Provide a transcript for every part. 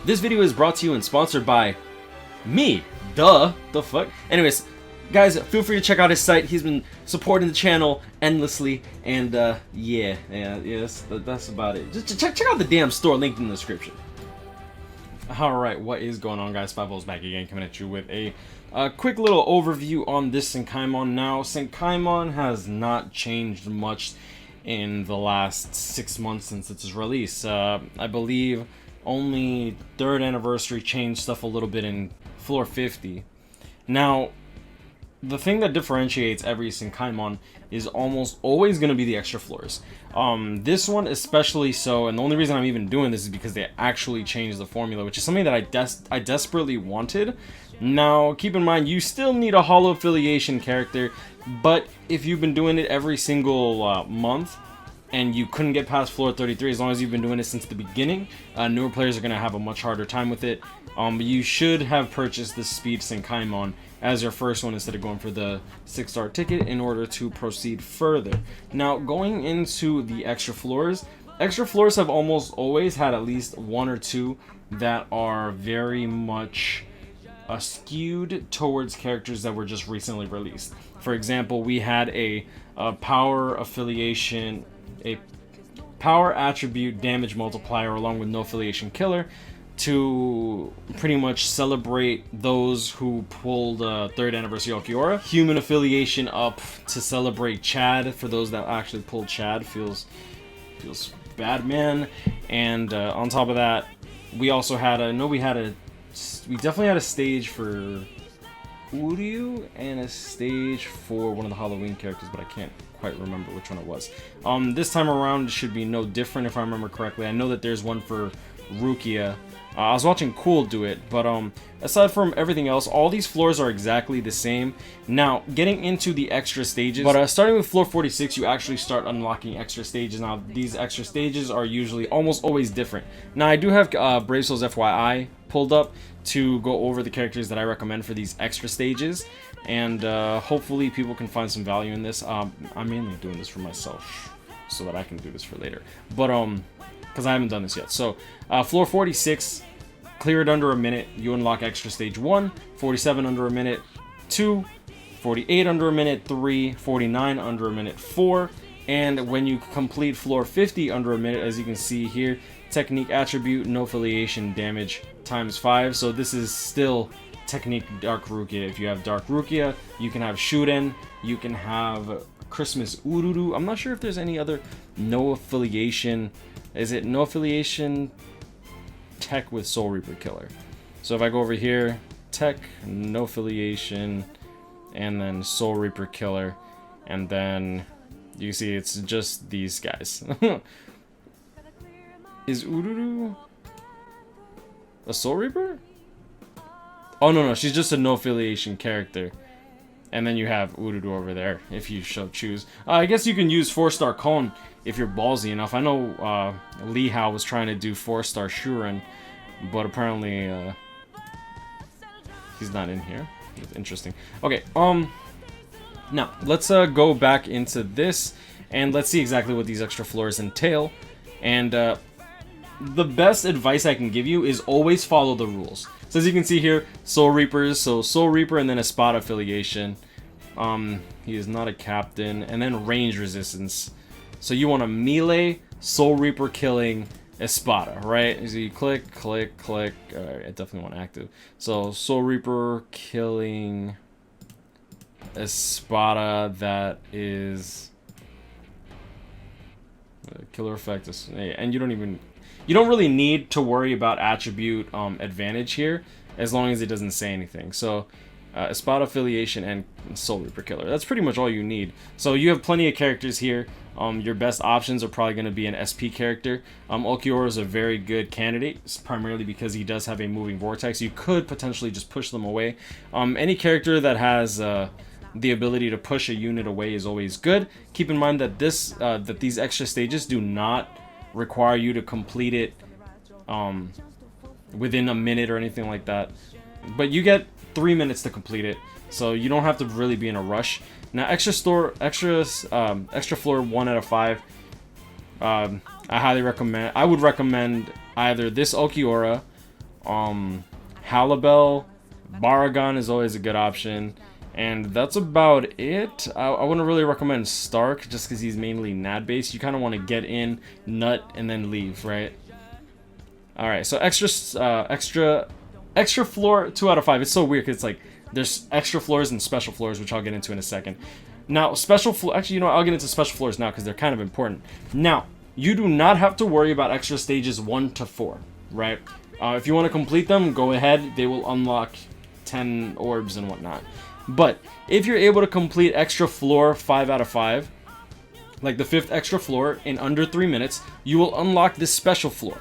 This video is brought to you and sponsored by me. Duh. The fuck? Anyways, guys, feel free to check out his site. He's been supporting the channel endlessly, and yeah, that's about it. Just check out the damn store linked in the description. Alright, what is going on, guys? Spiteful's back again, coming at you with a quick little overview on this Senkaimon. Now, Senkaimon has not changed much in the last 6 months since its release. I believe only 3rd anniversary changed stuff a little bit in floor 50. Now, the thing that differentiates every Senkaimon is almost always going to be the extra floors. This one especially so, and the only reason I'm even doing this is because they actually changed the formula, which is something that I desperately wanted. Now, keep in mind, you still need a holo affiliation character, but if you've been doing it every single month, and you couldn't get past floor 33, as long as you've been doing it since the beginning, newer players are going to have a much harder time with it. But you should have purchased the Speed Senkaimon as your first one instead of going for the 6-star ticket in order to proceed further. Now, going into the extra floors have almost always had at least 1 or 2 that are very much skewed towards characters that were just recently released. For example, we had a power affiliation, a power attribute damage multiplier along with no affiliation killer to pretty much celebrate those who pulled 3rd anniversary Okiora. Human affiliation up to celebrate Chad for those that actually pulled Chad. Feels bad, man. And on top of that, we also had we definitely had a stage for Uryu and a stage for one of the Halloween characters, but I can't quite remember which one it was. This time around it should be no different if I remember correctly. I know that there's one for Rukia. I was watching Cool do it, but aside from everything else, all these floors are exactly the same. Now, getting into the extra stages, but starting with floor 46, you actually start unlocking extra stages. Now, these extra stages are usually almost always different. Now, I do have Brave Souls FYI pulled up to go over the characters that I recommend for these extra stages, and hopefully people can find some value in this. I'm mainly doing this for myself so that I can do this for later, but because I haven't done this yet. So floor 46, clear it under a minute, you unlock extra stage 1, 47 under a minute 2, 48 under a minute 3, 49 under a minute 4, and when you complete floor 50 under a minute, as you can see here, technique attribute no affiliation damage times 5. So this is still technique Dark Rukia. If you have Dark Rukia, you can have Shuden, you can have Christmas Ururu. I'm not sure if there's any other no affiliation. Is it no affiliation tech with Soul Reaper Killer? So if I go over here, tech, no affiliation, and then Soul Reaper Killer, and then you see it's just these guys. Is Ururu a Soul Reaper? Oh no, she's just a no affiliation character. And then you have Ururu over there, if you so choose. I guess you can use 4-star Kon if you're ballsy enough. I know Lee Hao was trying to do 4-star Shuren, but apparently he's not in here. Interesting. Okay, now let's go back into this, and let's see exactly what these extra floors entail. And the best advice I can give you is always follow the rules. So as you can see here, Soul Reapers, so Soul Reaper and then Espada affiliation. He is not a captain, and then range resistance. So you want a melee Soul Reaper killing Espada, right? So you click. Alright, I definitely want active. So Soul Reaper killing Espada, that is killer effect, and you don't really need to worry about attribute advantage here, as long as it doesn't say anything. So Espada affiliation and Soul Reaper Killer. That's pretty much all you need. So you have plenty of characters here. Your best options are probably going to be an SP character. Okiora is a very good candidate, primarily because he does have a moving vortex. You could potentially just push them away. Any character that has the ability to push a unit away is always good. Keep in mind that these extra stages do not require you to complete it within a minute or anything like that, but you get 3 minutes to complete it, so you don't have to really be in a rush. Now, extra floor 1 out of 5. I would recommend either this Okiora Halibel, Baragon is always a good option. And that's about it. I wouldn't really recommend Stark just because he's mainly NAD based. You kind of want to get in, nut, and then leave, right? All right, so extra floor 2 out of 5. It's so weird because it's like there's extra floors and special floors, which I'll get into in a second. Now, special floor. Actually, you know what? I'll get into special floors now because they're kind of important. Now, you do not have to worry about extra stages 1 to 4, right? If you want to complete them, go ahead. They will unlock 10 orbs and whatnot. But if you're able to complete extra floor 5 out of 5, like the 5th extra floor in under 3 minutes, you will unlock this special floor.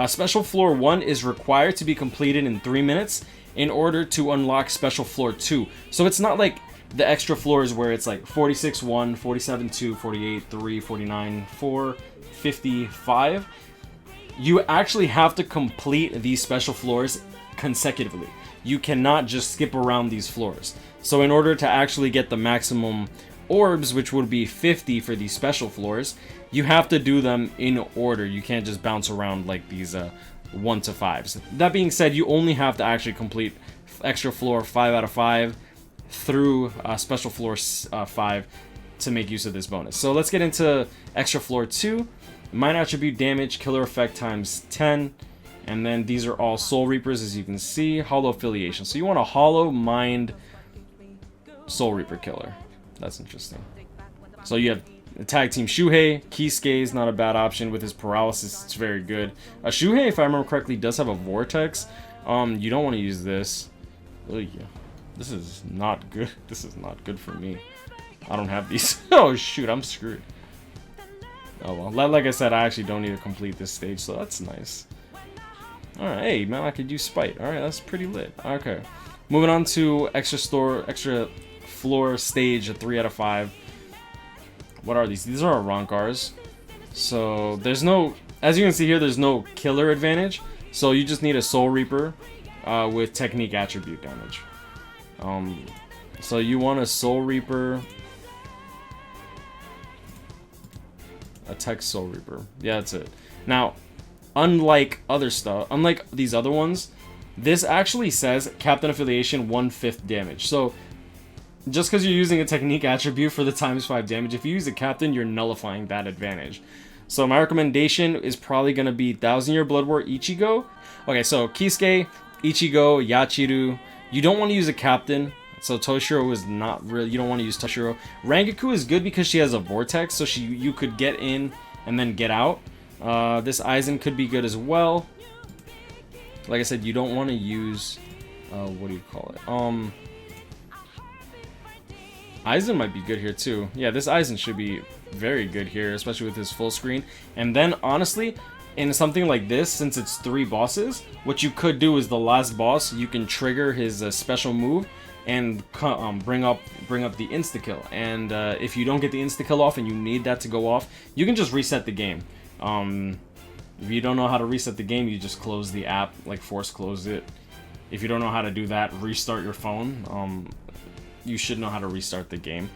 Special floor 1 is required to be completed in 3 minutes in order to unlock special floor 2. So it's not like the extra floors where it's like 46 1, 47 2, 48 3, 49 4, 55. You actually have to complete these special floors consecutively. You cannot just skip around these floors. So in order to actually get the maximum orbs, which would be 50 for these special floors, you have to do them in order. You can't just bounce around like these 1 to 5s. That being said, you only have to actually complete extra floor 5 out of 5 through special floor 5 to make use of this bonus. So let's get into extra floor 2. Mind attribute damage, killer effect times 10. And then these are all Soul Reapers, as you can see. Hollow affiliation. So you want a Hollow Mind Soul Reaper killer. That's interesting. So you have tag team Shuhei. Kisuke is not a bad option with his paralysis. It's very good. Shuhei, if I remember correctly, does have a vortex. You don't want to use this. Oh yeah, this is not good. This is not good for me. I don't have these. Oh shoot, I'm screwed. Oh well. Like I said, I actually don't need to complete this stage, so that's nice. Alright, hey man, I could use Spite. Alright, that's pretty lit. Okay. Moving on to extra floor stage 3 out of 5. What are these? These are Ronkars. So there's no, as you can see here, there's no killer advantage. So you just need a Soul Reaper with technique attribute damage. So you want a Soul Reaper, a Tech Soul Reaper. Yeah, that's it. Now, unlike these other ones, this actually says Captain Affiliation 1/5 damage. So just because you're using a technique attribute for the ×5 damage, if you use a captain, you're nullifying that advantage. So my recommendation is probably going to be 1000 Year Blood War Ichigo. Okay, so Kisuke, Ichigo, Yachiru. You don't want to use a captain. So Toshiro is not really, you don't want to use Toshiro. Rangaku is good because she has a vortex, so you could get in and then get out. This Aizen could be good as well. Like I said, you don't want to use, what do you call it? Aizen might be good here too. Yeah, this Aizen should be very good here, especially with his full screen. And then, honestly, in something like this, since it's 3 bosses, what you could do is the last boss, you can trigger his special move and bring up the insta-kill. And if you don't get the insta-kill off and you need that to go off, you can just reset the game. If you don't know how to reset the game, you just close the app, like force close it. If you don't know how to do that, restart your phone. You should know how to restart the game.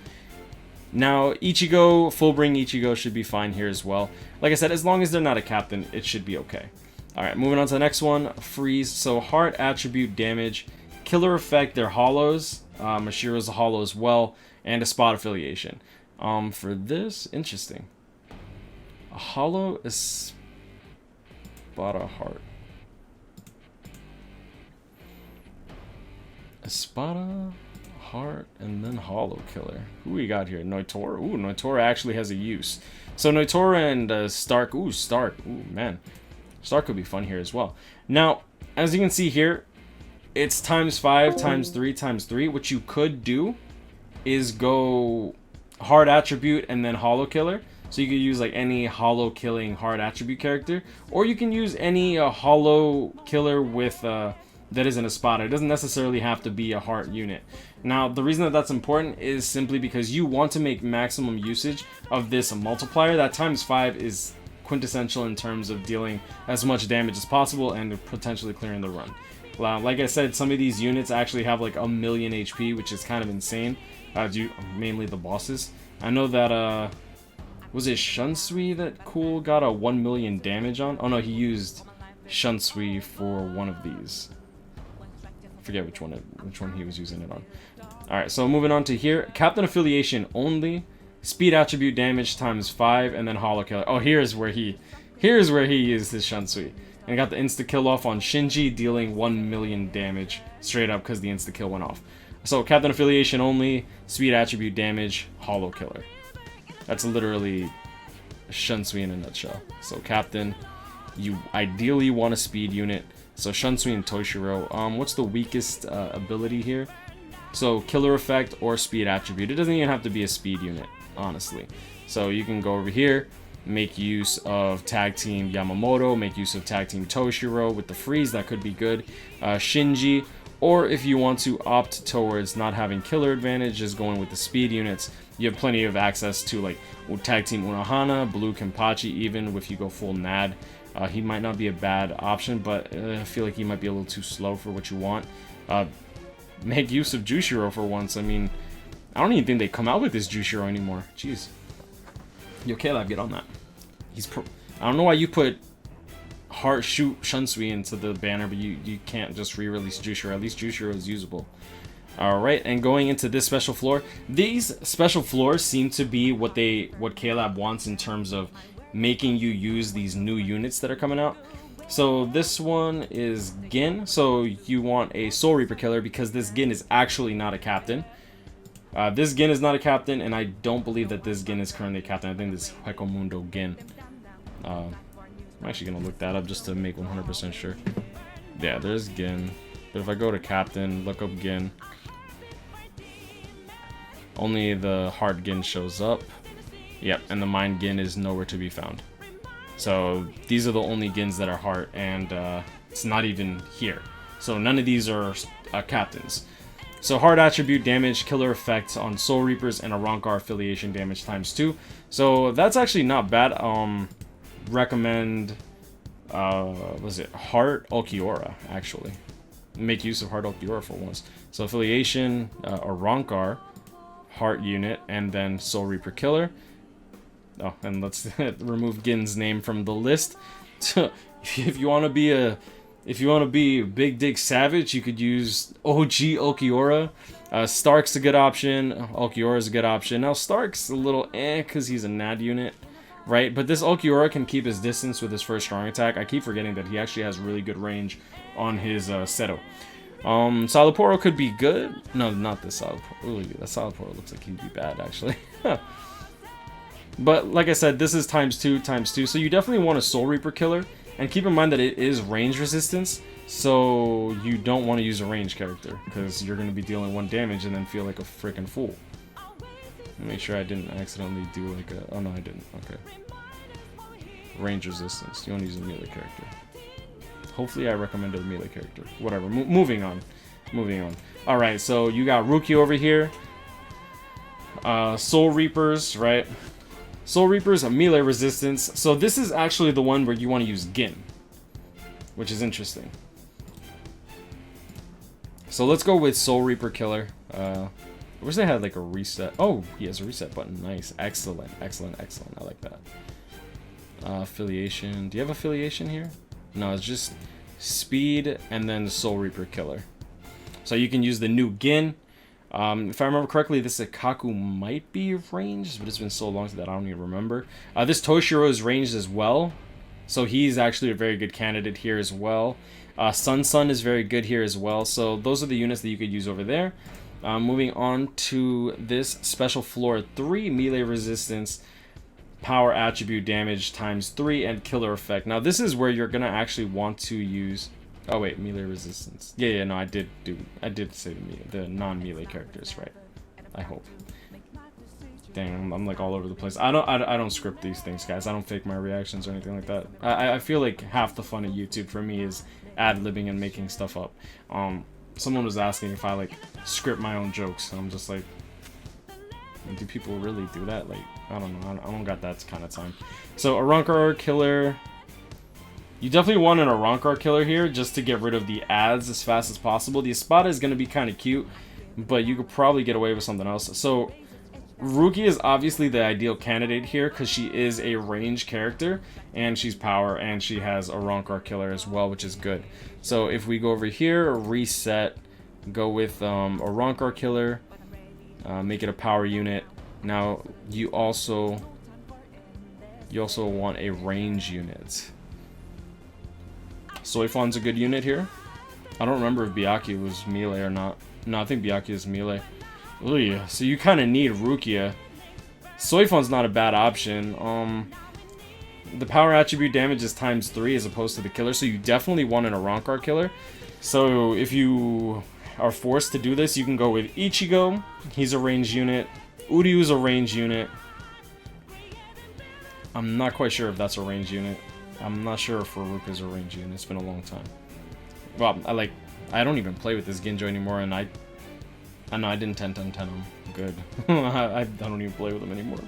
Now, Ichigo, Fullbring Ichigo should be fine here as well. Like I said, as long as they're not a captain, it should be okay. Alright, moving on to the next one. Freeze. So, heart attribute damage. Killer effect, they're hollows. Mashiro's a hollow as well. And a spot affiliation. For this, interesting. A hollow is Espada heart. Espada heart and then hollow killer. Who we got here? Noitora. Ooh, Noitora actually has a use. So Noitora and Stark. Ooh, Stark. Ooh, man. Stark could be fun here as well. Now, as you can see here, it's ×5, ×3, ×3. What you could do is go hard attribute and then hollow killer. So you could use like any hollow killing hard attribute character, or you can use any hollow killer with that isn't a spot. It doesn't necessarily have to be a heart unit. Now, the reason that that's important is simply because you want to make maximum usage of this multiplier. That ×5 is quintessential in terms of dealing as much damage as possible and potentially clearing the run. Like I said, some of these units actually have like 1,000,000 HP, which is kind of insane. Mainly the bosses. I know that was it Shunsui that Cool got a 1,000,000 damage on? Oh no, he used Shunsui for one of these. I forget which one he was using it on. Alright, so moving on to here. Captain affiliation only. Speed attribute damage times 5, and then Hollow Killer. Oh, here's where he used his Shunsui. And got the insta kill off on Shinji, dealing 1 million damage straight up because the insta kill went off. So Captain affiliation only, speed attribute damage, Hollow Killer. That's literally Shunsui in a nutshell. So Captain, you ideally want a speed unit. So Shunsui and Toshiro. What's the weakest ability here? So killer effect or speed attribute. It doesn't even have to be a speed unit, honestly. So you can go over here, make use of tag team Yamamoto, make use of tag team Toshiro with the freeze. That could be good. Shinji, or if you want to opt towards not having killer advantage, just going with the speed units. You have plenty of access to like tag team Unohana, Blue Kenpachi, even if you go full NAD. He might not be a bad option, but I feel like he might be a little too slow for what you want. Make use of Jushiro for once. I mean, I don't even think they come out with this Jushiro anymore. Jeez. Yo, Caleb, get on that. I don't know why you put Heart Shoot Shunsui into the banner, but you can't just re-release Jushiro. At least Jushiro is usable. Alright, and going into this special floor, these special floors seem to be what Caleb wants in terms of making you use these new units that are coming out. So this one is Gin. So you want a Soul Reaper killer because this Gin is actually not a captain. This Gin is not a captain, and I don't believe that this Gin is currently a captain. I think this is Hekomundo Gin. I'm actually going to look that up just to make 100% sure. Yeah, there's Gin. But if I go to captain, look up Gin, only the Heart Gin shows up. Yep, and the Mind Gin is nowhere to be found. So these are the only Gins that are Heart, and it's not even here. So none of these are captains. So Heart attribute damage, killer effect on Soul Reapers, and a Rancor affiliation damage times 2. So that's actually not bad. Recommend, was it Heart Ulquiorra, actually. Make use of Heart Ulquiorra for once. So affiliation, or Rancor, Heart unit, and then Soul Reaper killer. Oh, and let's remove Gin's name from the list. If you want to be a Big Dick Savage, you could use OG Ulquiorra. Stark's a good option. Ulquiorra's a good option. Now Stark's a little because he's a NAD unit, right? But this Ulquiorra can keep his distance with his first strong attack. I keep forgetting that he actually has really good range on his Seto. Salaporo could be good. No, not this Salaporo. Ooh, that Salaporo looks like he'd be bad, actually. But like I said, this is times 2, so you definitely want a Soul Reaper killer. And keep in mind that it is range resistance, so you don't want to use a range character, because you're going to be dealing 1 damage and then feel like a freaking fool. Make sure I didn't accidentally do like a... Oh no, I didn't. Okay. Range resistance. You want to use a melee character. Hopefully I recommended a melee character. Whatever. Moving on. Alright, so you got Ruki over here. Soul Reapers, right? Soul Reapers, a melee resistance. So this is actually the one where you want to use Gin, which is interesting. So let's go with Soul Reaper Killer. I wish they had like a reset. Oh, he has a reset button. Nice. Excellent. I like that. Affiliation. Do you have affiliation here? No, it's just speed and then the Soul Reaper Killer. So you can use the new Gin. If I remember correctly, this Ikaku might be ranged, but it's been so long that I don't even remember. This Toshiro is ranged as well, so he's actually a very good candidate here as well. Sun is very good here as well, so those are the units that you could use over there. Moving on to this special floor 3, melee resistance, power attribute damage times 3, and killer effect. Now this is where you're gonna actually want to use... Oh wait, melee resistance. Yeah, no, I did say the non-melee characters, right? I hope. Dang, I'm like all over the place. I don't script these things, guys. I don't fake my reactions or anything like that. I feel like half the fun of YouTube for me is ad-libbing and making stuff up. Someone was asking if I like script my own jokes, and I'm just like, do people really do that? Like, I don't know. I don't got that kind of time. So a Rancor killer. You definitely want an Rancor killer here just to get rid of the ads as fast as possible. The Espada is going to be kind of cute, but you could probably get away with something else. So Rukia is obviously the ideal candidate here because she is a range character and she's power and she has a Rankar killer as well, which is good. So if we go over here, reset, go with a Rankar killer, make it a power unit. Now you also want a range unit. Soifon's a good unit here. I don't remember if Byakuya was melee or not. No, I think Byakuya is melee. Ooh, so you kind of need Rukia. Soifon's not a bad option. The power attribute damage is ×3 as opposed to the killer, so you definitely want an Rankar killer. So if you are forced to do this, you can go with Ichigo. He's a range unit. Uryu's a range unit. I'm not quite sure if that's a range unit. I'm not sure if Ruka's a range unit. It's been a long time. Well, I don't even play with this Ginjo anymore, and I know I didn't 10-10-10 him. Good. I don't even play with him anymore.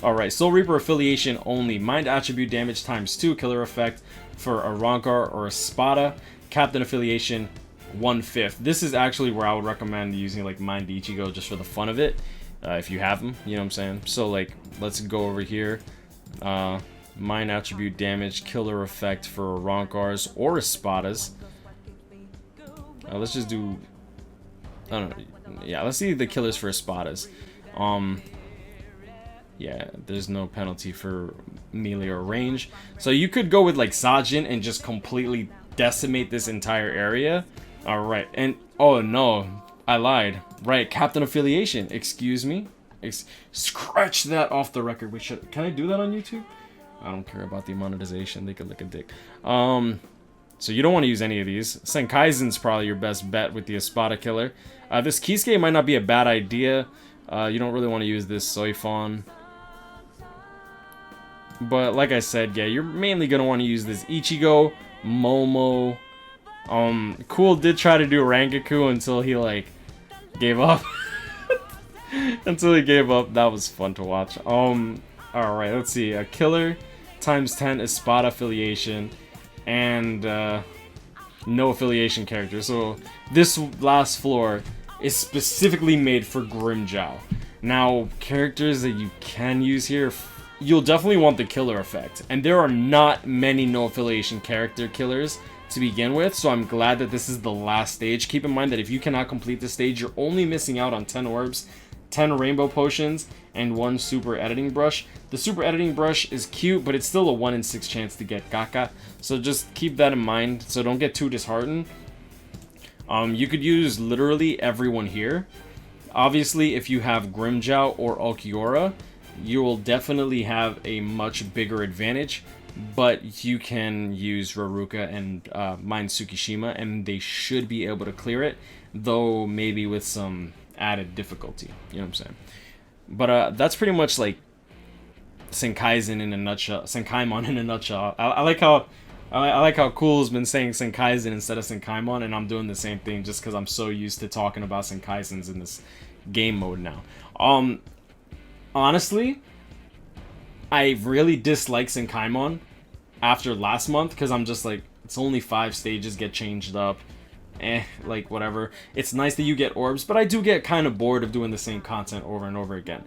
Alright, Soul Reaper affiliation only. Mind attribute damage ×2. Killer effect for a Rankar or a Spada. Captain affiliation 1/5. This is actually where I would recommend using like Mind Ichigo just for the fun of it. If you have them, you know what I'm saying? So like, let's go over here. Mind attribute damage, killer effect for Rankars or Espadas. Let's just do... I don't know. Yeah, let's see the killers for Espadas. Yeah, there's no penalty for melee or range. So you could go with like Sajin and just completely decimate this entire area. Alright, and... oh no, I lied. Right, Captain affiliation. Excuse me. Scratch that off the record. Wait, can I do that on YouTube? I don't care about the monetization. They could lick a dick. So you don't want to use any of these. Senkaizen's probably your best bet with the Espada killer. This Kisuke might not be a bad idea. You don't really want to use this Soifon. But like I said, yeah, you're mainly going to want to use this Ichigo, Momo. Cool did try to do Rangaku until he, like, gave up. Until he gave up. That was fun to watch. Alright, let's see. A killer ×10 Espada affiliation. And no affiliation character. So this last floor is specifically made for Grimmjow. Now, characters that you can use here, you'll definitely want the killer effect. And there are not many no affiliation character killers to begin with, so I'm glad that this is the last stage. Keep in mind that if you cannot complete this stage, you're only missing out on 10 orbs, 10 rainbow potions, and 1 super editing brush. The super editing brush is cute, but it's still a 1 in 6 chance to get Gaka, so just keep that in mind, so don't get too disheartened. You could use literally everyone here. Obviously, if you have Grimmjow or Ulquiorra, you will definitely have a much bigger advantage, but you can use Raruka and Mind Tsukishima, and they should be able to clear it, though maybe with some added difficulty, you know what I'm saying? But that's pretty much like Senkaisen in a nutshell, Senkaimon in a nutshell. I like how Cool's been saying Senkaisen instead of Senkaimon, and I'm doing the same thing just because I'm so used to talking about Senkaisens in this game mode now. Honestly, I really dislike Senkaimon after last month because I'm just like, it's only 5 stages get changed up. Like whatever. It's nice that you get orbs, but I do get kind of bored of doing the same content over and over again.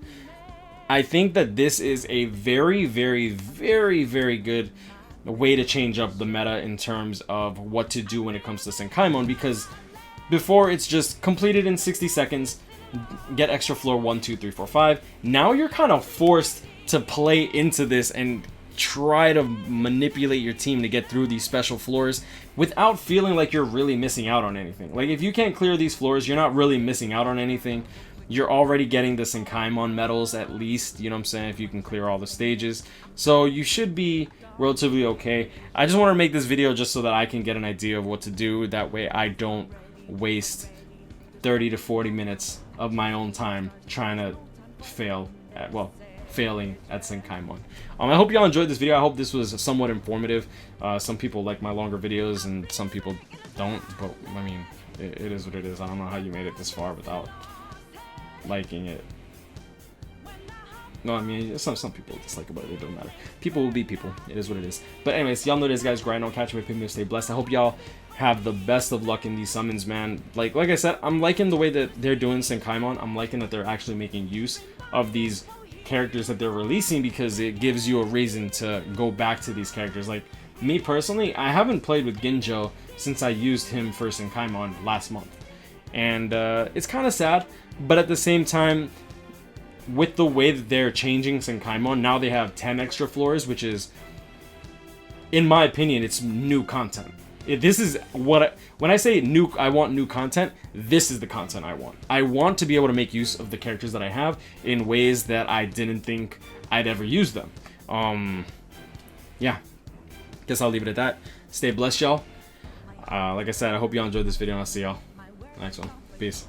I think that this is a very, very, very, very good way to change up the meta in terms of what to do when it comes to Senkaimon, because before it's just completed in 60 seconds, get extra floor 1, 2, 3, 4, 5. Now you're kind of forced to play into this and try to manipulate your team to get through these special floors without feeling like you're really missing out on anything. Like, if you can't clear these floors, you're not really missing out on anything. You're already getting the Senkaimon medals at least, you know what I'm saying, if you can clear all the stages. So you should be relatively okay. I just want to make this video just so that I can get an idea of what to do. That way I don't waste 30 to 40 minutes of my own time trying to failing at Senkaimon. I hope y'all enjoyed this video. I hope this was somewhat informative. Some people like my longer videos and some people don't, but I mean, it is what it is. I don't know how you made it this far without liking it. No, I mean, some people dislike it, but it doesn't matter. People will be people. It is what it is. But anyways, y'all know this, guys. Grind on, catch me, pick me, stay blessed. I hope y'all have the best of luck in these summons, man. Like I said, I'm liking the way that they're doing Senkaimon. I'm liking that they're actually making use of these characters that they're releasing, because it gives you a reason to go back to these characters. Like me personally, I haven't played with Ginjo since I used him for Senkaimon last month, and it's kind of sad, but at the same time, with the way that they're changing Senkaimon, now they have 10 extra floors, which is, in my opinion, it's new content. This is what when I say new, I want new content. This is the content I want. I want to be able to make use of the characters that I have in ways that I didn't think I'd ever use them. Yeah, guess I'll leave it at that. Stay blessed, y'all. Like I said, I hope y'all enjoyed this video, and I'll see y'all next one. Peace.